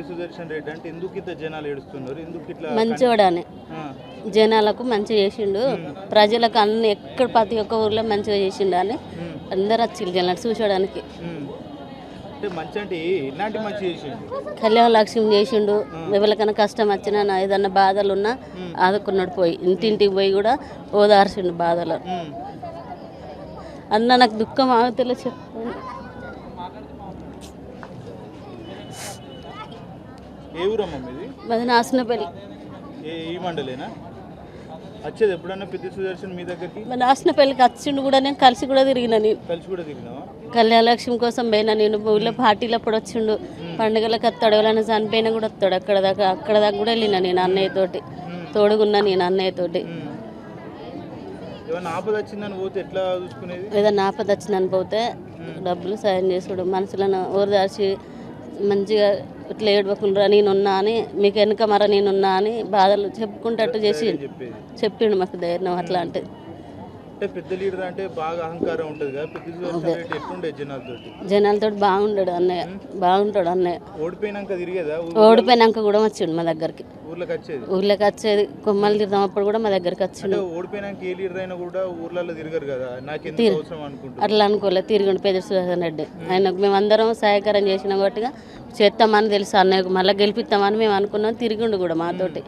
పెద్ది సుదర్శన్ రెడ్డి అంటే ఎందుకు ఇంత జనాలు ఏడుస్తున్నారు, ఎందుకు ఇట్లా? మంచివాడని జనాలకు మంచిగా చేసిండు, ప్రజలకు అన్ని ఎక్కడ ప్రతి ఒక్క ఊర్లో మంచిగా చేసిండు అని అందరు వచ్చిండు జనాలు చూసడానికి. అంటే మంచి అంటే ఇలాంటి మంచి చేసిండు, కళ్యాణ లక్ష్యం చేసిండు. ఎవరికైనా కష్టం వచ్చినా ఏదన్నా బాధలు ఉన్నా ఆదుకున్నాడు, పోయి ఇంటింటికి పోయి కూడా ఓదార్చిండు బాధలు. అన్న నాకు దుఃఖం ఆగుతలే చెప్పండి. ఏ ఊరమ్మా మీది? మాది నాశనపల్లి. ఈ మండలేనా వచ్చేది? ఎప్పుడన్నా పెద్ది సుదర్శన్ మీ దగ్గరికి? మా నాశనపల్లికి వచ్చిండు కూడా, నేను కలిసి కూడా తిరిగిన. నేను కలిసి కూడా తిరిగినావా? కళ్యాణ లక్ష్యం కోసం పోయినా నేను. ఊళ్ళో పార్టీలు అప్పుడు వచ్చిండు, పండుగలకు వస్తాడు, ఎవరైనా చనిపోయినా కూడా వస్తాడు. అక్కడ దాకా కూడా వెళ్ళినా నేను అన్నయ్యతోటి, తోడుగున్నా నేను అన్నయ్యతోటి. ఏదైనా ఆపద వచ్చిందని పోతే ఎట్లా చూసుకునేది? ఏదైనా ఆపద వచ్చిందని పోతే డబ్బులు సాయం చేసుడు, మనుషులను ఓదార్చి మంచిగా ఇట్లా ఏడవకుండా నేనున్నా అని, మీకు వెనుక మర నేనున్నా అని బాధలు చెప్పుకుంటట్టు చేసి చెప్పిండు మాకు ధైర్యం. అట్లా అంటే పెద్ద లీడర్ అంటే బాగా అహంకారం ఉంటుంది కదా, పెద్ద సుదర్శన్ రెడ్డి ఎట్లుండే జనాలతో బాగుంటాడు అన్నయ్య, బాగుంటాడు అన్నయ్య. ఓడిపోయినాక తిరిగేదా? ఓడిపోయినాక కూడా వచ్చిండు మా దగ్గరికి, ఊర్లోకి వచ్చేది. కొమ్మలు తిరిగినప్పుడు కూడా మా దగ్గరికి వచ్చిండు. ఓడిపోయినాక ఏ లీడర్ అయినా కూడా ఊర్లలో తిరగరు కదా, అట్లా అనుకోలేదు, తిరిగిండు పెద్ద సుదర్శన్ రెడ్డి. ఆయనకు మేమందరం సహాయకారం చేసినాం గట్టిగా చేస్తామని తెలుసు అన్నయ్యకు, మళ్ళీ గెలిపిస్తామని మేము అనుకున్నాం. తిరిగిండు కూడా మాతోటి.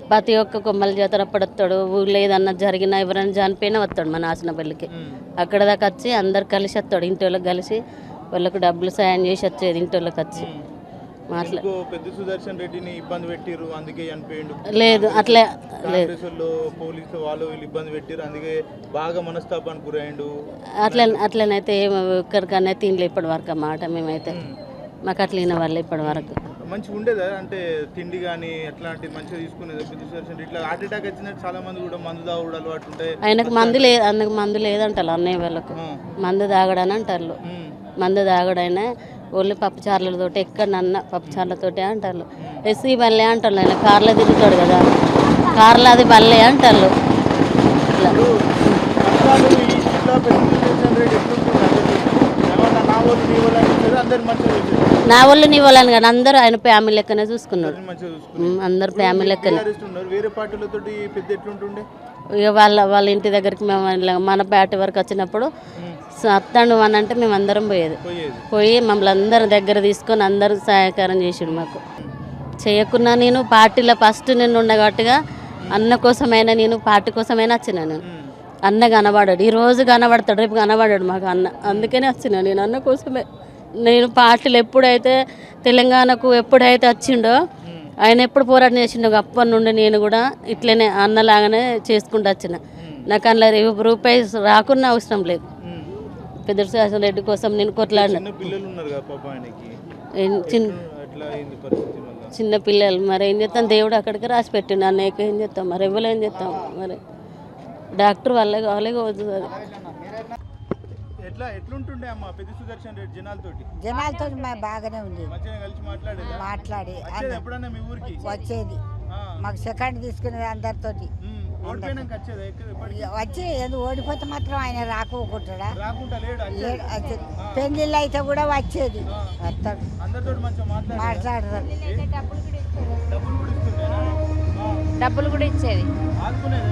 ప్రతి ఒక్క కొమ్మల జాతర అప్పుడు వస్తాడు, ఊళ్ళో ఏదన్నా జరిగినా ఎవరైనా చనిపోయినా వస్తాడు మా నాశనపల్లికి. అక్కడ దాకా వచ్చి అందరు కలిసి వస్తాడు, ఇంటి వాళ్ళకి కలిసి వాళ్ళకు డబ్బులు సాయం చేసి వచ్చేది ఇంటి వాళ్ళకి వచ్చి. పెద్ద సుదర్శన్ రెడ్డిని ఇబ్బంది పెట్టిరు అందుకే చనిపోయిండు? లేదు, అట్లా లేదు. పోలీసు వాళ్ళు వీళ్ళు ఇబ్బంది పెట్టిరు అందుకే బాగా మనస్తాపానికి గురైండు అట్లనైతే ఒక్కరికన్నా తినలే ఇప్పటి వరకు ఆ మాట. మేమైతే మాకు అట్లా విన వాళ్ళు ఇప్పటి వరకు మంచిగా ఉండేదా? అంటే తిండి కానీ అట్లాంటివి మంచిగా తీసుకునేది పెద్ద సుదర్శన్? ఇట్లా హార్ట్ అటాక్ వచ్చినట్టు చాలా మంది కూడా మందు తాగుడు అలవాటు ఉంటాయి. ఆయనకు మందు లేదంటారు అన్నయ్య వాళ్ళకు, మందు తాగడని అంటారు. మందు తాగడైనా ఓన్లీ పప్పుచార్లతోటి, ఎక్కడన్నా పప్పుచార్లతోటే అంటారు. ఎస్సీ బల్లే అంటారు, ఆయన కార్లో తిరుగుతాడు కదా, కార్లో అది బల్లే అంటారు. నా వాళ్ళు నీ వాళ్ళని కానీ అందరూ ఆయన ఫ్యామిలీ లెక్కనే చూసుకున్నాడు, అందరు ఫ్యామిలీ లెక్కనే. ఇక వాళ్ళ ఇంటి దగ్గరికి మేము మన బ్యాట్ వరకు వచ్చినప్పుడు అత్తాడు అని అంటే మేము అందరం పోయి మమ్మల్ని అందరం దగ్గర తీసుకొని అందరూ సహాయకారం చేసాడు మాకు. చేయకున్నా నేను పార్టీలో ఫస్ట్ నేను ఉండగట్టుగా అన్న కోసమైనా, నేను పార్టీ కోసమైనా వచ్చినా. నేను అన్న కనబడాడు, ఈరోజు కనబడతాడు, రేపు కనబడాడు మాకు అన్న. అందుకనే వచ్చినా నేను అన్న కోసమే. నేను పార్టీలు ఎప్పుడైతే తెలంగాణకు ఎప్పుడైతే వచ్చిండో ఆయన ఎప్పుడు పోరాటం చేసిండో అప్పటి నుండి నేను కూడా ఇట్లనే అన్నలాగానే చేసుకుంటూ వచ్చిన. నాకు అందులో రూపాయి రాకున్నా అవసరం లేదు. పెద్ద సుదర్శన్ రెడ్డి కోసం నేను కొట్లాడిన. చిన్న పిల్లలు మరి ఏం చేస్తాం, దేవుడు అక్కడికి రాసి పెట్టిండు. అన్నయ్యకి ఏం చేస్తాం, మరి ఎవరు ఏం చేస్తాం, మరి డాక్టర్ వాళ్ళే కావాలి అవుతుంది. జనాలతో బాగానే ఉంది, మాట్లాడి వచ్చేది. మాకు సెకండ్ తీసుకునేది అందరితోటి వచ్చి. ఓడిపోతే మాత్రం ఆయన రాకపోకుంటాడా? పెళ్ళిళ్ళు అయితే కూడా వచ్చేది, వస్తాడు, మాట్లాడతాడు. డబ్బులు కూడా ఇచ్చేది, ఆదుకునేది.